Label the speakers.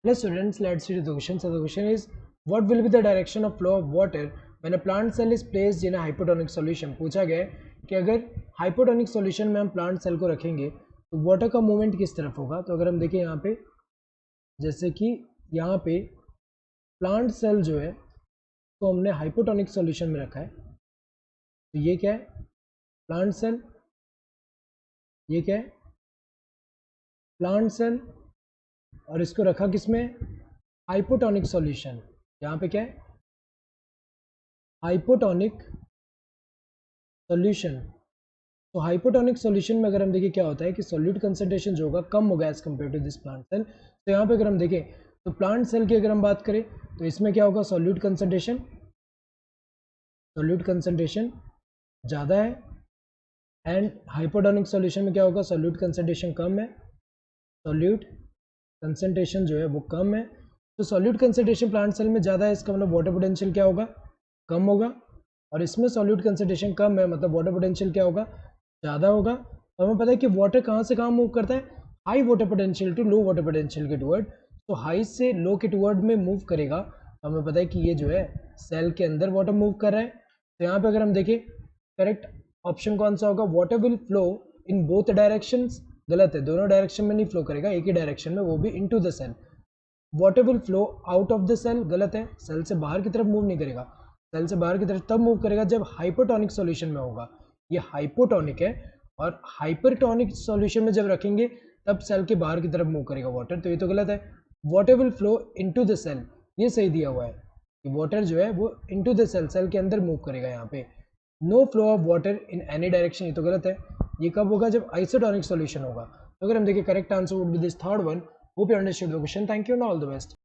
Speaker 1: Hello students, let's see the question. So the question is, what will be the direction of flow of water when a plant cell is placed in a hypotonic solution? पूछा गया है कि अगर hypotonic solution में हम plant cell को रखेंगे तो वाटर का मूवमेंट किस तरफ होगा। तो अगर हम देखें यहाँ पे, जैसे कि यहाँ पे प्लांट सेल जो है तो हमने हाइपोटोनिक सॉल्यूशन में रखा है, तो ये क्या है, प्लांट सेल, ये क्या है, प्लांट सेल, और इसको रखा किसमें, हाइपोटोनिक सॉल्यूशन। यहाँ पे क्या है, हाइपोटोनिक सॉल्यूशन। तो हाइपोटोनिक सॉल्यूशन में अगर हम देखें क्या होता है कि सॉल्यूट कंसंट्रेशन जो होगा कम होगा as compare to this plant cell. तो यहाँ पे अगर हम देखें तो प्लांट सेल की अगर हम बात करें तो इसमें क्या होगा, सॉल्यूट कंसंट्रेशन ज़्यादा है, एंड हाइपोटोनिक सॉल्यूशन में क्या होगा, सॉल्यूट कंसंट्रेशन कम है, सॉल्यूट कंसंट्रेशन जो है वो कम है। तो सॉल्यूट कंसंट्रेशन प्लांट सेल में ज़्यादा है, इसका मतलब वाटर पोटेंशियल क्या होगा, कम होगा, और इसमें सॉल्यूट कंसंट्रेशन कम है मतलब वाटर पोटेंशियल क्या होगा, ज़्यादा होगा। और हमें पता है कि वाटर कहाँ से कहाँ मूव करता है, high water potential to low water potential के टुवर्ड। तो हाई से लो के टुवर्ड में मूव करेगा, तो हमें पता है कि ये जो है सेल के अंदर वाटर मूव कर रहा है। तो यहाँ पे अगर हम देखें करेक्ट ऑप्शन कौन सा होगा, water will flow in both directions, गलत है, दोनों डायरेक्शन में नहीं फ्लो करेगा, एक ही डायरेक्शन में, वो भी into the cell. Water will flow out of the cell, गलत है, सेल से बाहर की तरफ मूव नहीं करेगा, सेल से बाहर की तरफ तब मूव करेगा जब हाइपोटोनिक सॉल्यूशन में होगा, ये हाइपोटोनिक है, और हाइपरटोनिक सॉल्यूशन में जब रखेंगे तब सेल के बाहर की तरफ मूव करेगा वाटर, तो ये तो गलत है। Water will flow into the cell, ये सही दिया हुआ है कि वाटर जो है वो इनटू द सेल, सेल के अंदर मूव करेगा। यहाँ पे no flow of water in any direction, ये तो गलत है, ये कब होगा, जब आइसोटोनिक सॉल्यूशन होगा। तो अगर हम देखें correct answer would be this third one. Hope you understood the question, thank you and all the best.